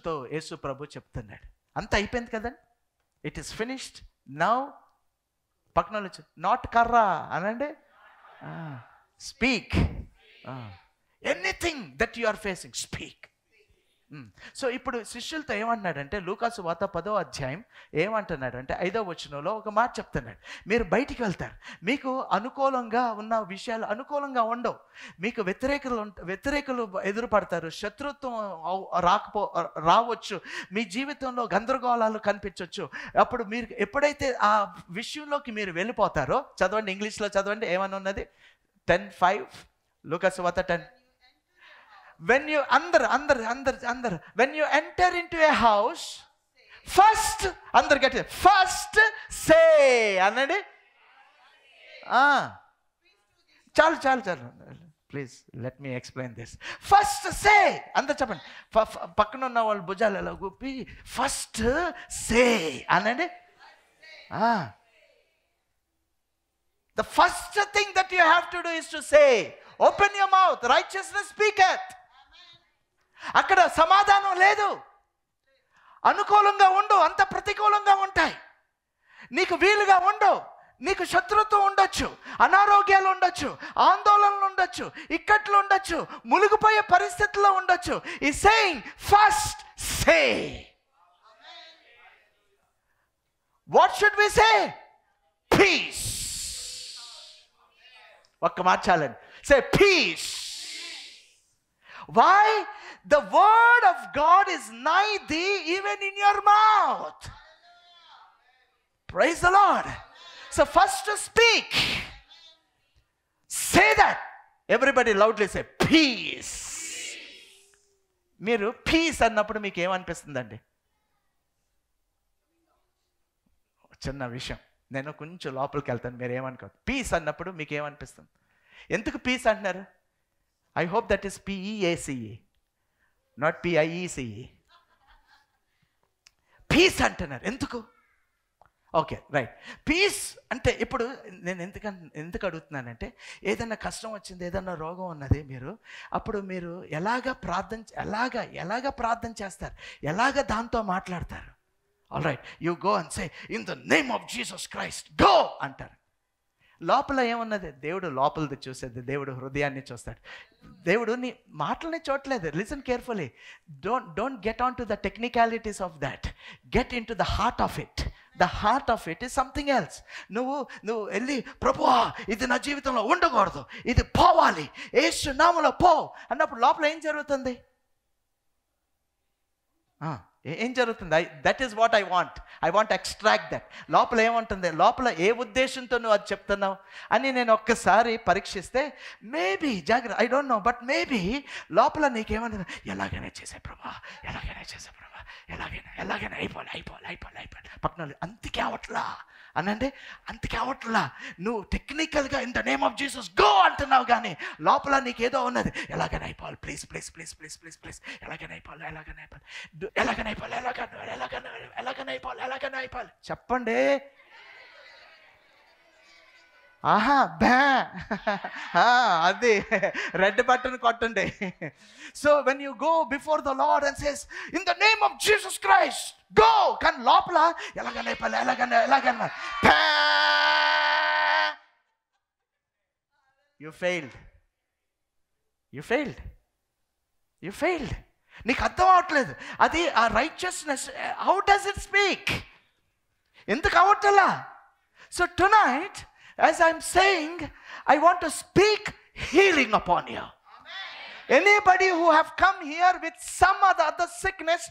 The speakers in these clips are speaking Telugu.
శిష్యులతో యేసు ప్రభు చెప్తున్నాడు, అంత అయిపోయింది కదండి, ఇట్ ఈస్ ఫినిష్డ్ నౌ. పక్కన నాట్ కర్రా అనండి, speak anything that you are facing, speak. So ఇప్పుడు శిష్యులతో ఏమంటున్నాడంటే లూకాసు వార్త 10వ అధ్యాయం ఏమంటున్నాడంటే 5వ వచనంలో ఒక మాట చెప్తున్నాడు. మీరు బయటికి వెళ్తారు, మీకు అనుకూలంగా ఉన్న విషయాలు అనుకూలంగా ఉండవు, మీకు వ్యతిరేకులు ఎదురుపడతారు, శత్రుత్వం రావచ్చు, మీ జీవితంలో గందరగోళాలు కనిపించవచ్చు. అప్పుడు మీరు ఎప్పుడైతే ఆ విషయంలోకి మీరు వెళ్ళిపోతారో, చదవండి, ఇంగ్లీష్లో చదవండి, ఏమని ఉన్నది, 10:5 లూకాసు వార్త 10. When you when you enter into a house, first get it, first say అనండి. చాలు please let me explain this. First say, అందరు చెప్పండి, పక్కన ఉన్న వాళ్ళు భుజాలు ఎలా గుప్పి ఫస్ట్ సే అనండి. The first thing that you have to do is to say, open your mouth, righteousness speaketh. అక్కడ సమాధానం లేదు, అనుకూలంగా ఉండు, అంత ప్రతికూలంగా ఉంటాయి, నీకు వీలుగా ఉండు, నీకు శత్రుత్వం ఉండొచ్చు, అనారోగ్యాలు ఉండొచ్చు, ఆందోళనలు ఉండొచ్చు, ఇక్కట్లు ఉండొచ్చు, మునిగిపోయే పరిస్థితుల్లో ఉండొచ్చు. ఈ saying first say. What should we say? Peace. ఒక్క మాట చాలండి, say peace. Why? The word of God is nigh thee, even in your mouth. Praise the Lord. So first to speak, say that. Everybody loudly say peace. మీరు పీస్ అన్నప్పుడు మీకు ఏమనిపిస్తుందండి? చిన్న విషయం, నేను కొంచెం లోపలికి వెళ్తాను, మీరు ఏమనుకోదు. పీస్ అన్నప్పుడు మీకు ఏమనిపిస్తుంది? ఎందుకు పీస్ అంటున్నారు? I hope that is PEACE, not PIECE. Peace అంటున్నారు ఎందుకు? Okay, right. పీస్ అంటే ఇప్పుడు నేను ఎందుకు అడుగుతున్నానంటే, ఏదైనా కష్టం వచ్చింది, ఏదైనా రోగం ఉన్నది, అప్పుడు మీరు ఎలాగ ప్రార్థన చేస్తారు, ఎలాగ దాంతో మాట్లాడతారు? All right, you go and say in the name of Jesus Christ go అంటారు. లోపల ఏమున్నది? దేవుడు లోపలిది చూసేది, దేవుడు హృదయాన్ని చూస్తాడు. దేవుడు నీ మాటలని చూడలేదు. Listen carefully, don't get on to the technicalities of that, get in to the heart of it. The heart of it is something else. నువ్వు వెళ్ళి ప్రభువా ఇది నా జీవితంలో ఉండకూడదు, ఇది పోవాలి, యేసు నామములో పో అన్నప్పుడు లోపల ఏం జరుగుతుంది? ఏం జరుగుతుంది? That is what I want extract that. లోపల ఏముంటుంది? లోపల ఏ ఉద్దేశంతో నువ్వు అది చెప్తున్నావు అని నేను ఒక్కసారి పరీక్షిస్తే, మేబీ జాగ్రత్త, I don't know, but maybe లోపల నీకేమన్నా, ఎలాగైనా చేసే ప్రభా, ఎలాగైనా అయిపోవాలి పక్కన అంతకే అవట్లా అనండి, అంతకే అవట్లా. నువ్వు టెక్నికల్గా in the name of Jesus go అంటున్నావు, కానీ లోపల నీకేదో ఉన్నది, ఎలాగైనా అయిపోవాలి, ప్లీజ్ ఎలాగైనా అయిపోవాలి. చెప్పండి. అది రెడ్ బటన్ కొట్టండి. So when you go before the lord and says in the name of Jesus Christ go, కానీ లోపల ఎలాగైనా యు ఫెయిల్డ్. నీకు అర్థం అవట్లేదు అది. ఆ righteousness how does it speak? ఎందుకు అవట్లా? So tonight as I'm saying, I want to speak healing upon you. Anybody who have come here with some other sickness,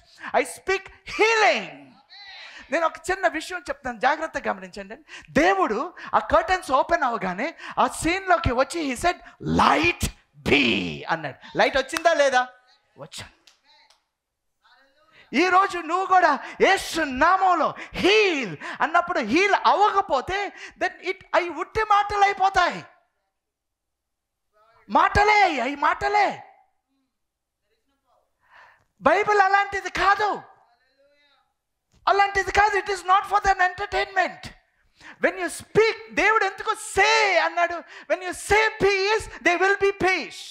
I speak healing. నేను ఒక చిన్న విషయం చెప్తాను, జాగ్రత్తగా గమనించండి. దేవుడు ఆ కర్టన్స్ ఓపెన్ అవగానే ఆ సీన్లోకి వచ్చి he said light be అన్నాడు. లైట్ వచ్చిందా లేదా? వచ్చింది. ఈరోజు నువ్వు కూడా యేసు నామములో హీల్ అన్నప్పుడు హీల్ అవ్వకపోతే దెన్ అవి ఉట్టి మాటలు అయిపోతాయి. మాటలే. బైబిల్ అలాంటిది కాదు. It is not for than entertainment. When you speak, దేవుడు ఎందుకు సే అన్నాడు? When you say peace, they will be peace.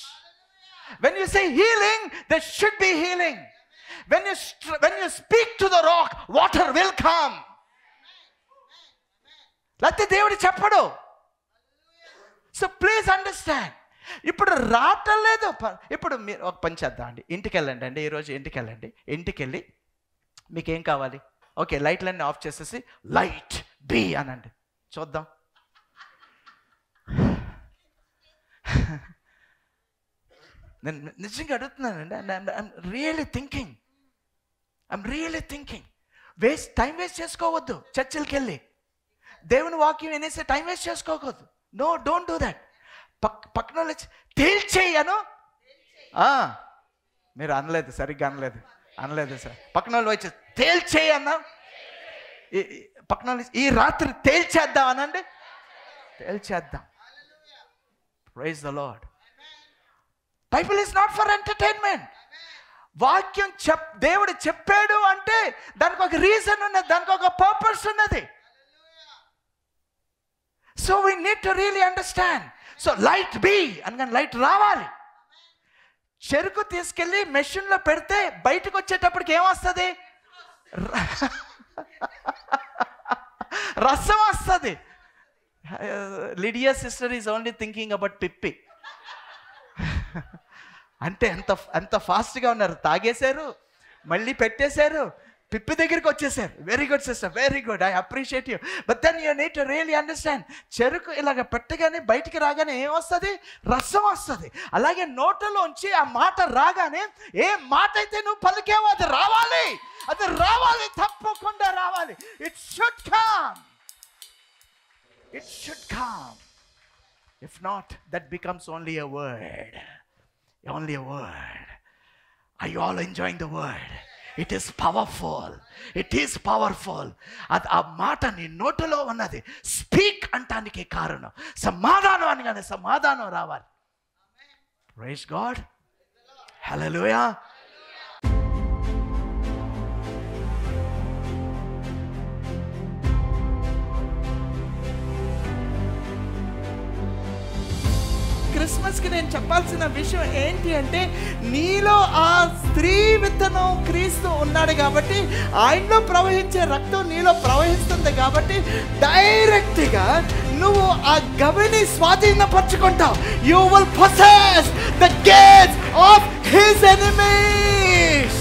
When you say healing, there should be healing. when you speak to the rock, water will come. లేకపోతే దేవుడు చెప్పడు. So please understand. ఇప్పుడు రావట్లేదు. ఇప్పుడు మీరు ఒక పని చేద్దాం అండి, ఇంటికి వెళ్ళండి అండి, ఈరోజు ఇంటికి వెళ్ళండి. ఇంటికి వెళ్ళి మీకేం కావాలి? ఓకే, లైట్లన్నీ ఆఫ్ చేసేసి లైట్ బి అనండి, చూద్దాం. నేను నిజంగా అడుగుతున్నానండి. I'm really thinking. Time waste చేసుకోవద్దు. చర్చిలకి వెళ్ళి దేవుని వాక్యం వినేసి టైం వేస్ట్ చేసుకోకూడదు. No, don't do that. పక్కన తేల్చేయను. మీరు అనలేదు, సరిగ్గా అనలేదు సార్. పక్కన వాళ్ళు వచ్చి తేల్చేయన్నా, పక్కన వాళ్ళు ఈ రాత్రి తేల్చేద్దాం అనండి, తేల్చేద్దాం. Praise the lord. Bible is not for entertainment. వాక్యం దేవుడు చెప్పాడు అంటే దానికి ఒక రీజన్ ఉన్నది, దానికి ఒక పర్పస్ ఉన్నది. So we need to really understand. So light be అనగానే లైట్ రావాలి. చెరుకు తీసుకెళ్ళి మెషిన్లో పెడితే బయటకు వచ్చేటప్పటికి ఏమొస్తుంది? రసం వస్తుంది. Lydia sister is only thinking about పిప్పి. అంటే ఎంత ఫాస్ట్గా ఉన్నారు. తాగేశారు, మళ్ళీ పెట్టేశారు, పిప్పి దగ్గరికి వచ్చేసారు. Very good sister, very good, I appreciate you. But then you need to really understand. చెరుకు ఇలాగ పెట్టగానే బయటికి రాగానే ఏమొస్తుంది? రసం వస్తుంది. అలాగే నోటలోంచి ఆ మాట రాగానే ఏ మాట అయితే నువ్వు పలికేవో అది రావాలి, తప్పకుండా రావాలి. It should come. If not, that becomes only a word. Are you all enjoying the word? It is powerful. అది ఆ మాట నీ నోటిలో ఉన్నది స్పీక్ అంటానికి కారణం. సమాధానం అనగానే సమాధానం రావాలి. Praise God. హల్లెలూయా. క్రిస్మస్కి నేను చెప్పాల్సిన విషయం ఏంటి అంటే, నీలో ఆ స్త్రీ విత్తనం క్రీస్తు ఉన్నాడు కాబట్టి, ఆయనలో ప్రవహించే రక్తం నీలో ప్రవహిస్తుంది కాబట్టి డైరెక్ట్గా నువ్వు ఆ గవిని స్వాధీనపరచుకుంటావు. You will possess the gates of his enemies.